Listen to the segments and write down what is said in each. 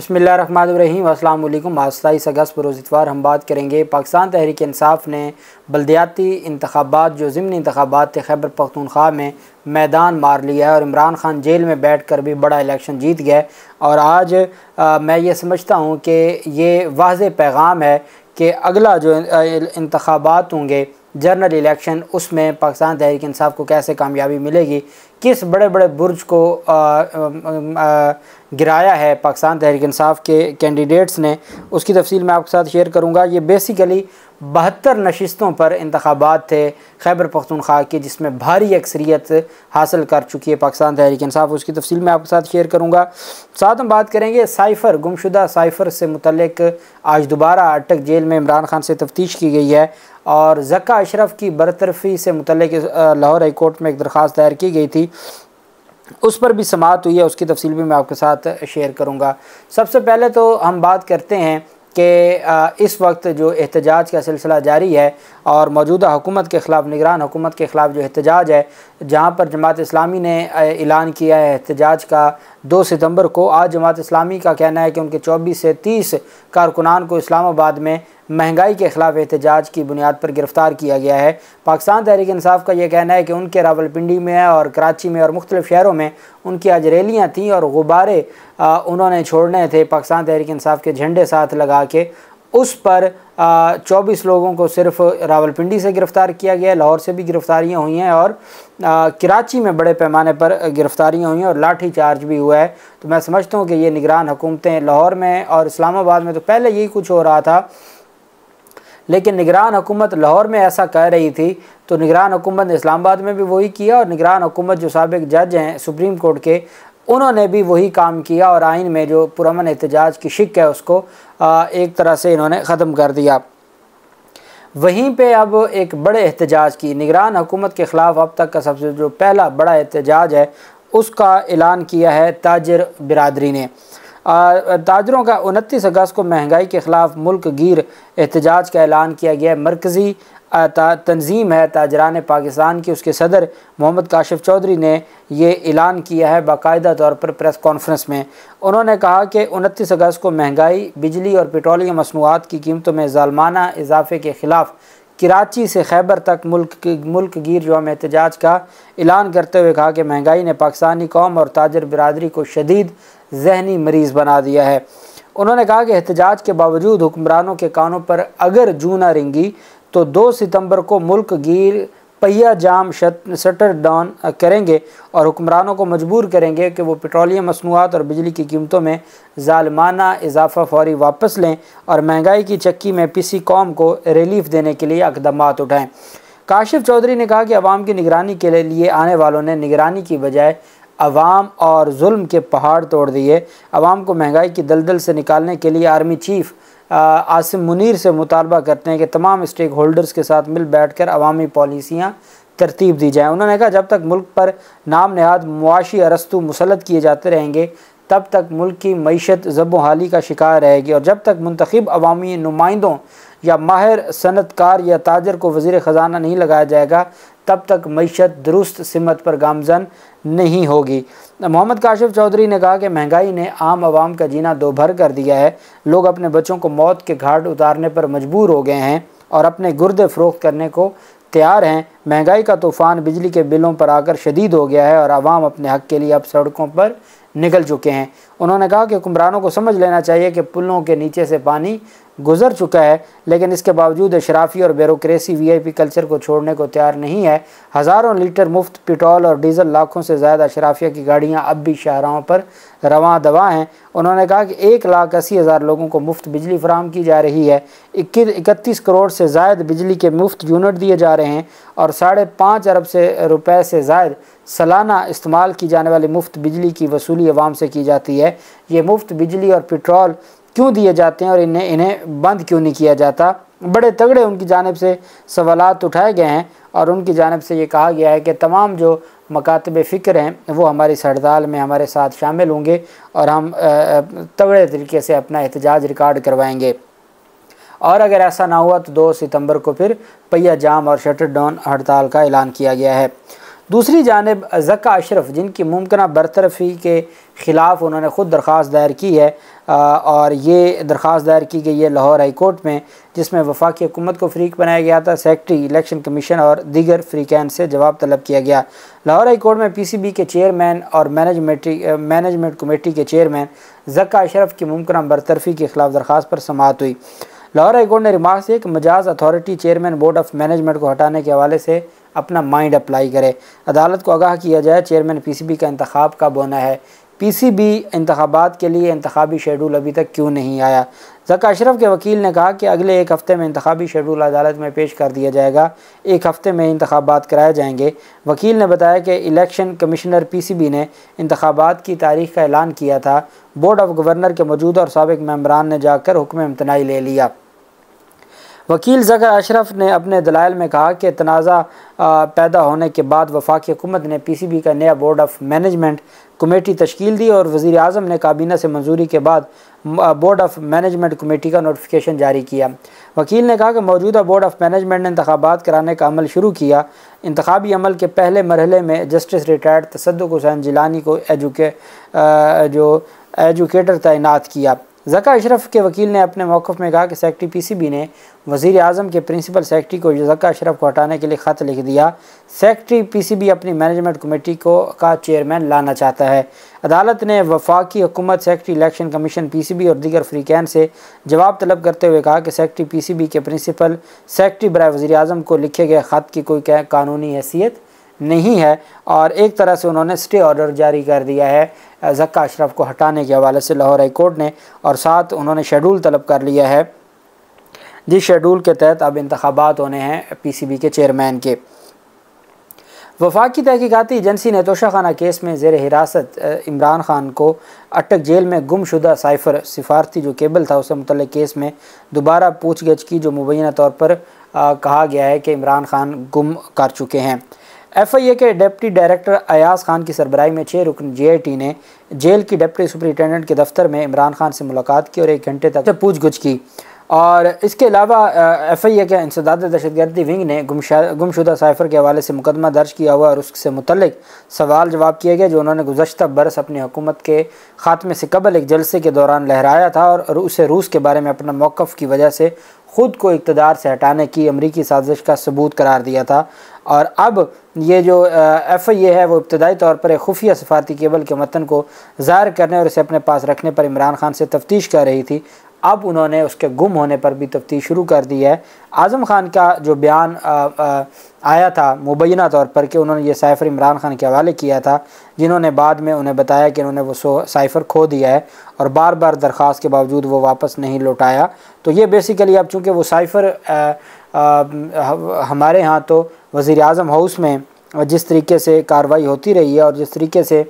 बिस्मिल्लाहिर्रहमानिर्रहीम। अस्सलाम वालेकुम। आज 27 अगस्त बरोज़ इतवार हम बात करेंगे पाकिस्तान तहरीक इंसाफ ने बल्दियाती इंतखाबात जो ज़िमनी इंतखाबात थे खैबर पख्तूनख्वा में मैदान मार लिया है और इमरान खान जेल में बैठ कर भी बड़ा इलेक्शन जीत गया। और आज मैं ये समझता हूँ कि ये वाज़ेह पैगाम है कि अगला जो इंतखाबात होंगे जनरल इलेक्शन, उसमें पाकिस्तान तहरीक इंसाफ को कैसे कामयाबी मिलेगी, किस बड़े बड़े बुर्ज को गिराया है पाकिस्तान तहरीक इंसाफ के कैंडिडेट्स ने, उसकी तफसील मैं आपके साथ शेयर करूंगा। ये बेसिकली 72 नशिस्तों पर इंतखाबात थे खैबर पख्तूनख्वा की, जिसमें भारी अक्सरियत हासिल कर चुकी है पाकिस्तान तहरीक इंसाफ। उसकी तफसील मैं आपके साथ शेयर करूँगा। साथ हम बात करेंगे साइफ़र, गुमशुदा साइफ़र से मुतल्लिक आज दोबारा अटक जेल में इमरान खान से तफ्तीश की गई है और ज़क्का अशरफ की बरतरफ़ी से मुतल्लिक लाहौर हाई कोर्ट में एक दरख्वास्त दायर की गई थी, उस पर भी समाअत हुई है। उसकी तफसील भी मैं आपके साथ शेयर करूंगा। सबसे पहले तो हम बात करते हैं कि इस वक्त जो एहतजाज का सिलसिला जारी है और मौजूदा हुकूमत के ख़िलाफ़, निगरान हुकूमत के ख़िलाफ़ जो एहतजाज है, जहाँ पर जमात इस्लामी ने ऐलान किया है एहतजाज का 2 सितंबर को। आज जमात इस्लामी का कहना है कि उनके 24 से 30 कारकुनान को इस्लामाबाद में महंगाई के ख़िलाफ़ एहतजाज की बुनियाद पर गिरफ़्तार किया गया है। पाकिस्तान तहरीक इंसाफ का यह कहना है कि उनके रावलपिंडी में और कराची में और मुख्तलिफ़ शहरों में उनकी आज रैलियाँ थीं और गुब्बारे उन्होंने छोड़ने थे पाकिस्तान तहरीक इंसाफ के झंडे साथ लगा के। उस पर 24 लोगों को सिर्फ रावलपिंडी से गिरफ़्तार किया गया, लाहौर से भी गिरफ़्तारियाँ हुई हैं और कराची में बड़े पैमाने पर गिरफ़्तारियाँ हुई हैं और लाठी चार्ज भी हुआ है। तो मैं समझता हूँ कि ये निगरान हुकूमतें, लाहौर में और इस्लामाबाद में तो पहले यही कुछ हो रहा था, लेकिन निगरान हुकूमत लाहौर में ऐसा कह रही थी तो निगरान हुकूमत ने इस्लामाबाद में भी वही किया और निगरान हुकूमत जो साबिक जज हैं सुप्रीम कोर्ट के, उन्होंने भी वही काम किया और आइन में जो पुरअमन एहतजाज की शिक है उसको एक तरह से इन्होंने ख़त्म कर दिया। वहीं पे अब एक बड़े एहतजाज की निगरान हुकूमत के ख़िलाफ़ अब तक का सबसे जो पहला बड़ा एहतजाज है उसका ऐलान किया है ताजर बिरादरी ने। ताजरों का 29 अगस्त को महंगाई के ख़िलाफ़ मुल्क गिर एहतजाज का ऐलान किया गया है। मरकज़ी तंजीम है ताजरान पाकिस्तान की, उसके सदर मोहम्मद काशिफ चौधरी ने ये ऐलान किया है बाकायदा तौर पर प्रेस कॉन्फ्रेंस में। उन्होंने कहा कि 29 अगस्त को महंगाई, बिजली और पेट्रोलियम मसनूआत की कीमतों में ज़ालमाना इजाफ़े के ख़िलाफ़ कराची से खैबर तक मुल्क गिर यौम एहतजाज का ऐलान करते हुए कहा कि महंगाई ने पाकिस्तानी कौम और ताजर बिरादरी को शदीद ज़हनी मरीज़ बना दिया है। उन्होंने कहा कि एहतजाज के बावजूद हुक्मरानों के कानों पर अगर जूं न रेंगी तो 2 सितंबर को मुल्क गिर पहिया जाम शटर डाउन करेंगे और हुक्मरानों को मजबूर करेंगे कि वो पेट्रोलियम मसनूआत और बिजली की कीमतों में ज़ालिमाना इजाफ़ा फौरी वापस लें और महंगाई की चक्की में पिसी कौम को रिलीफ देने के लिए इक़दामात उठाएँ। काशिफ चौधरी ने कहा कि अवाम की निगरानी के लिए आने वालों ने निगरानी की बजाय अवाम और जुल्म के पहाड़ तोड़ दिए। अवाम को महंगाई की दलदल से निकालने के लिए आर्मी चीफ आसिम मुनीर से मुतालबा करते हैं कि तमाम स्टेक होल्डर्स के साथ मिल बैठकर अवामी पॉलिसियाँ तरतीब दी जाएँ। उन्होंने कहा जब तक मुल्क पर नाम नहाद मुआशी अरस्तू मुसलत किए जाते रहेंगे तब तक मुल्क की मईशत ज़ब्बोहाली का शिकार रहेगी और जब तक मुंतखब अवामी नुमाइंदों या माहिर सनतकार या ताजर को वज़ीर ख़जाना नहीं लगाया जाएगा तब तक मईशत दुरुस्त सिमत पर गामजन नहीं होगी। मोहम्मद काशिफ चौधरी ने कहा कि महंगाई ने आम आवाम का जीना दोभर कर दिया है। लोग अपने बच्चों को मौत के घाट उतारने पर मजबूर हो गए हैं और अपने गुर्दे फ़रोख्त करने को तैयार हैं। महंगाई का तूफ़ान बिजली के बिलों पर आकर शदीद हो गया है और आवाम अपने हक़ के लिए अब सड़कों पर निकल चुके हैं। उन्होंने कहा कि हुक्मरानों को समझ लेना चाहिए कि पुलों के नीचे से पानी गुजर चुका है, लेकिन इसके बावजूद अशराफी और ब्यूरोक्रेसी वीआईपी कल्चर को छोड़ने को तैयार नहीं है। हज़ारों लीटर मुफ्त पेट्रोल और डीज़ल, लाखों से ज़्यादा अशराफिया की गाड़ियाँ अब भी शाहराहों पर रवां दवा हैं। उन्होंने कहा कि 1,80,000 लोगों को मुफ्त बिजली फराहम की जा रही है। 31 करोड़ से ज़ायद बिजली के मुफ्त यूनिट दिए जा रहे हैं और 5.5 अरब रुपए से ज़ायद सालाना इस्तेमाल की जाने वाली मुफ्त बिजली की वसूली अवाम से की जाती है। ये मुफ्त बिजली और पेट्रोल क्यों दिए जाते हैं और इन्हें बंद क्यों नहीं किया जाता? बड़े तगड़े उनकी जानिब से सवालात उठाए गए हैं और उनकी जानिब से ये कहा गया है कि तमाम जो मकातब फ़िक्र हैं वो हमारी इस हड़ताल में हमारे साथ शामिल होंगे और हम तगड़े तरीके से अपना एहतजाज रिकॉर्ड करवाएंगे और अगर ऐसा ना हुआ तो 2 सितंबर को फिर पहिया जाम और शटर डाउन हड़ताल का ऐलान किया गया है। दूसरी जानिब ज़का अशरफ, जिनकी मुमकिन बरतरफ़ी के ख़िलाफ़ उन्होंने ख़ुद दरख्वास्त दायर की है और ये दरख्वास्त दायर की गई है लाहौर हाई कोर्ट में, जिसमें वफाकी हुकूमत को फ़रीक बनाया गया था। सेक्रेटरी इलेक्शन कमीशन और दीगर फ़रीक़ैन से जवाब तलब किया गया। लाहौर हाई कोर्ट में PCB के चेयरमैन और मैनेजमेंट कमेटी के चेयरमैन ज़का अशरफ की मुमकिन बरतरफ़ी के ख़िलाफ़ दरख्वास्त पर समाअत हुई। लाहौर हाई कोर्ट ने रिमार्क दिया कि Majaz authority chairman board of management को हटाने के हवाले से अपना माइंड अप्लाई करे। अदालत को आगाह किया जाए चेयरमैन PCB का इंतखाब कब होना है। PCB इंतखाबात के लिए इंतखाबी शेड्यूल अभी तक क्यों नहीं आया। ज़का अशरफ के वकील ने कहा कि अगले एक हफ़्ते में इंतखाबी शेड्यूल अदालत में पेश कर दिया जाएगा, एक हफ़्ते में इंतखाबात कराए जाएंगे। वकील ने बताया कि इलेक्शन कमिश्नर PCB ने इंतखाबात की तारीख़ का ऐलान किया था। बोर्ड ऑफ गवर्नर के मौजूदा और साबिक मेंबरान ने जाकर हुक्म इम्तनाई ले लिया। वकील ज़का अशरफ ने अपने दलाइल में कहा कि तनाज़ा पैदा होने के बाद वफाकी हुकूमत ने PCB का नया बोर्ड ऑफ मैनेजमेंट कमेटी तश्कील दी और वज़ीर आज़म ने काबीना से मंजूरी के बाद बोर्ड ऑफ मैनेजमेंट कमेटी का नोटिफिकेशन जारी किया। वकील ने कहा कि मौजूदा बोर्ड ऑफ मैनेजमेंट ने इंतखाबात कराने का अमल शुरू किया। इंतखाबी अमल के पहले मरहले में जस्टिस रिटायर्ड तसद्दुक़ हुसैन जिलानी को एजुकेटर तैनात किया। ज़का अशरफ के वकील ने अपने मौक़िफ़ में कहा कि सेक्रेटरी PCB ने वज़ीर आज़म के प्रिंसिपल सेक्रेटरी को ज़का अशरफ को हटाने के लिए ख़त लिख दिया। सेक्रेटरी PCB अपनी मैनेजमेंट कमेटी का चेयरमैन लाना चाहता है। अदालत ने वफाकी हुकूमत, सेक्रेटरी इलेक्शन कमीशन, PCB और दीगर फ़रीक़ैन से जवाब तलब करते हुए कहा कि सेक्रेटरी PCB के प्रिंसिपल सेक्रेटरी बराए वज़ीर आज़म को लिखे गए ख़त की कोई कानूनी हैसियत नहीं है और एक तरह से उन्होंने स्टे ऑर्डर जारी कर दिया है ज़का अशरफ को हटाने के हवाले से लाहौर हाई कोर्ट ने, और साथ उन्होंने शेड्यूल तलब कर लिया है जिस शेड्यूल के तहत अब इंतखाबात होने हैं PCB के चेयरमैन के। वफाकी तहकीकाती एजेंसी ने तोशाखाना केस में ज़ेर हिरासत इमरान खान को अटक जेल में गुमशुदा साइफ़र सिफारती जो केबल था उससे मुतल्लिक़ केस में दोबारा पूछगछ की, जो मुबैना तौर पर कहा गया है कि इमरान खान गुम कर चुके हैं। FIA के डिप्टी डायरेक्टर अयाज खान की सरबराही में 6 रुकन GIT ने जेल की डिप्टी सुपरिटेंडेंट के दफ्तर में इमरान खान से मुलाकात की और 1 घंटे तक पूछगछ की। और इसके अलावा FIA के इंसदाद दहशतगर्दी विंग ने गुमशुदा साइफ़र के हवाले से मुकदमा दर्ज किया हुआ और उससे मुतल्लिक सवाल जवाब किए गए जो उन्होंने गुज़श्ता बरस अपनी हुकूमत के ख़ात्मे से कबल एक जलसे के दौरान लहराया था और उसे रूस के बारे में अपना मौक़िफ़ की वजह से ख़ुद को इक़्तिदार से हटाने की अमरीकी साजिश का सबूत करार दिया था। और अब ये जो FIA है वो इब्तदाई तौर पर एक खुफिया सफारती केबल के मतन को ज़ाहिर करने और इसे अपने पास रखने पर इमरान खान से तफ्तीश कर रही थी। अब उन्होंने उसके गुम होने पर भी तफ्तीश शुरू कर दी है। आज़म खान का जो बयान आया था मुबैना तौर पर कि उन्होंने ये साइफ़र इमरान खान के हवाले किया था, जिन्होंने बाद में उन्हें बताया कि उन्होंने वो साइफ़र खो दिया है और बार बार दरख्वास्त के बावजूद वो वापस नहीं लौटाया। तो ये बेसिकली अब चूँकि वो साइफ़र हमारे यहाँ तो वज़ीर आज़म हाउस में जिस तरीके से कार्रवाई होती रही है और जिस तरीके से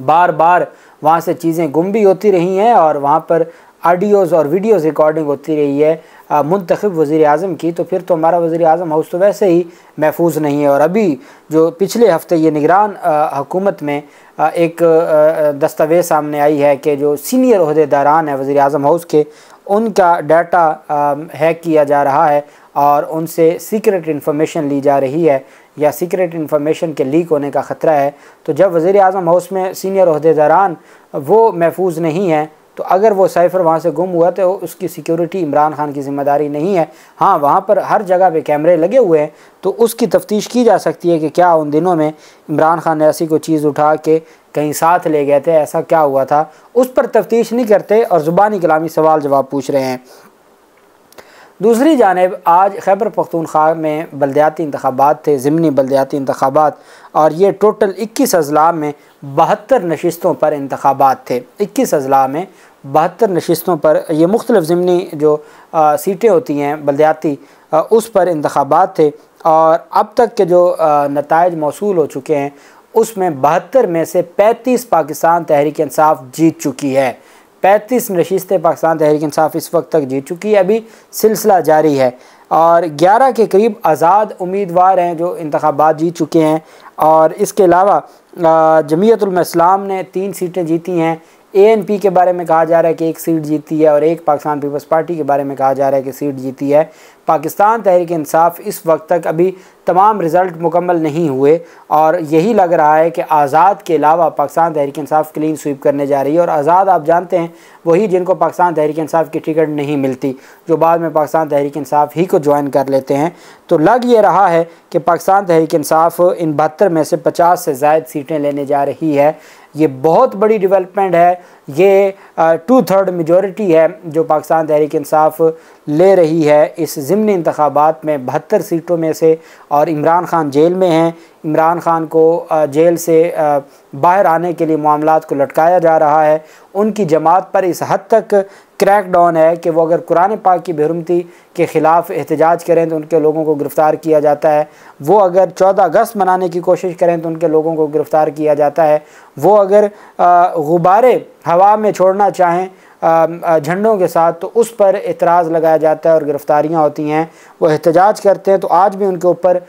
बार बार वहाँ से चीज़ें गुम भी होती रही हैं और वहाँ पर ऑडियोज़ और वीडियोज़ रिकॉर्डिंग होती रही है मुंतखब वज़ीर आज़म की, तो फिर तो हमारा वज़ीर आज़म हाउस तो वैसे ही महफूज नहीं है। और अभी जो पिछले हफ़्ते ये निगरान हुकूमत में एक दस्तावेज़ सामने आई है कि जो सीनियर ओहदेदारान हैं वज़ीर आज़म हाउस के, उनका डाटा हैक किया जा रहा है और उनसे सीक्रेट इन्फॉर्मेशन ली जा रही है या सीक्रेट इन्फॉर्मेशन के लीक होने का ख़तरा है। तो जब वज़ीर आज़म हाउस में सीनियर ओहदेदारान वो महफूज नहीं है, तो अगर वो साइफ़र वहाँ से गुम हुआ तो उसकी सिक्योरिटी इमरान खान की ज़िम्मेदारी नहीं है। हाँ, वहाँ पर हर जगह पे कैमरे लगे हुए हैं तो उसकी तफ्तीश की जा सकती है कि क्या उन दिनों में इमरान खान ने ऐसी कोई चीज़ उठा के कहीं साथ ले गए थे, ऐसा क्या हुआ था, उस पर तफ्तीश नहीं करते और ज़ुबानी कलामी सवाल जवाब पूछ रहे हैं। दूसरी जानिब आज खैबर पख्तूनख्वा में बल्दियाती इंतखाबात थे, ज़िमनी बल्दियाती इंतखाबात, और ये टोटल 21 अज़ला में 72 नशिस्तों पर इंतखाबात थे। 21 अज़ला में 72 नशिस्तों पर ये मुख्तलिफ़ ज़िमनी जो सीटें होती हैं बल्दियाती उस पर इंतखाबात थे और अब तक के जो नताइज मौसूल हो चुके हैं उसमें 72 में से 35 पाकिस्तान तहरीक इंसाफ जीत चुकी है। 35 नशिस्तें पाकिस्तान तहरीक इंसाफ इस वक्त तक जीत चुकी है। अभी सिलसिला जारी है और 11 के करीब आज़ाद उम्मीदवार हैं जो इंतखाबात जीत चुके हैं। और इसके अलावा जमीयत उलमा इस्लाम ने 3 सीटें जीती हैं, ANP के बारे में कहा जा रहा है कि एक सीट जीती है और एक पाकिस्तान पीपल्स पार्टी के बारे में कहा जा रहा है कि सीट जीती है। पाकिस्तान तहरीक इंसाफ इस वक्त तक अभी तमाम रिज़ल्ट मुकम्मल नहीं हुए और यही लग रहा है कि आज़ाद के अलावा पाकिस्तान तहरीक इंसाफ क्लीन स्वीप करने जा रही है। और आज़ाद आप जानते हैं वही जिनको पाकिस्तान तहरीक इंसाफ की टिकट नहीं मिलती, जो बाद में पाकिस्तान तहरीक इंसाफ ही को ज्वाइन कर लेते हैं। तो लग ये रहा है कि पाकिस्तान तहरीक इंसाफ इन 72 में से 50 से ज़ायद सीटें लेने जा रही है। ये बहुत बड़ी डेवलपमेंट है, ये 2/3 मेजॉरिटी है जो पाकिस्तान तहरीक इंसाफ ले रही है इस ज़िमनी इंतखाबात में 72 सीटों में से। और इमरान खान जेल में हैं, इमरान खान को जेल से बाहर आने के लिए मामलात को लटकाया जा रहा है। उनकी जमात पर इस हद तक क्रैकडाउन है कि वो अगर कुरान पाक की बेरुमती के ख़िलाफ़ एहतजाज करें तो उनके लोगों को गिरफ़्तार किया जाता है। वो अगर 14 अगस्त मनाने की कोशिश करें तो उनके लोगों को गिरफ़्तार किया जाता है। वो अगर गुब्बारे हवा में छोड़ना चाहें झंडों के साथ तो उस पर एतराज़ लगाया जाता है और गिरफ़्तारियाँ होती हैं। वो एहतजाज करते हैं तो आज भी उनके ऊपर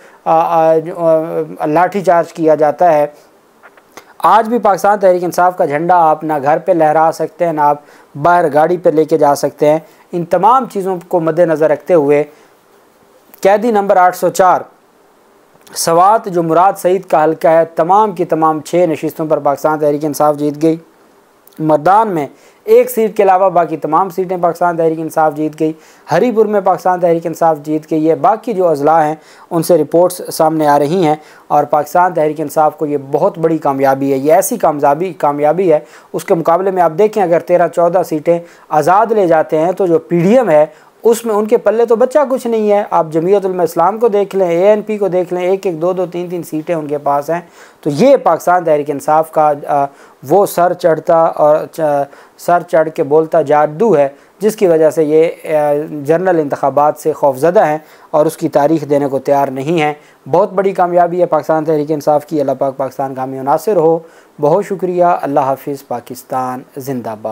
लाठी चार्ज किया जाता है। आज भी पाकिस्तान तहरीक इंसाफ का झंडा आप ना घर पे लहरा सकते हैं, ना आप बाहर गाड़ी पे लेके जा सकते हैं। इन तमाम चीज़ों को मद्देनज़र रखते हुए कैदी नंबर 804 सवात जो मुराद सईद का हल्का है, तमाम की तमाम 6 नशिस्तों पर पाकिस्तान तहरीक इंसाफ जीत गई। मर्दान में 1 सीट के अलावा बाकी तमाम सीटें पाकिस्तान तहरीक इंसाफ जीत गई। हरीपुर में पाकिस्तान तहरीक इंसाफ जीत गई है। बाकी जो अजला हैं उनसे रिपोर्ट्स सामने आ रही हैं और पाकिस्तान तहरीक इंसाफ को ये बहुत बड़ी कामयाबी है। ये ऐसी कामयाबी है उसके मुकाबले में आप देखें अगर 13-14 सीटें आज़ाद ले जाते हैं तो जो PDM है उसमें उनके पल्ले तो बच्चा कुछ नहीं है। आप जमीयत उलमा इस्लाम को देख लें, ANP को देख लें, 1-1, 2-2, 3-3 सीटें उनके पास हैं। तो ये पाकिस्तान तहरीक इंसाफ का वो सर चढ़ के बोलता जादू है जिसकी वजह से ये जनरल इंतखाबात से खौफज़दा हैं और उसकी तारीख़ देने को तैयार नहीं है। बहुत बड़ी कामयाबी है पाकिस्तान तहरीक इंसाफ की। अल्लाह पाक पाकिस्तान का हामी नासिर हो। बहुत शुक्रिया। अल्लाह हाफिज़। पाकिस्तान जिंदाबाद।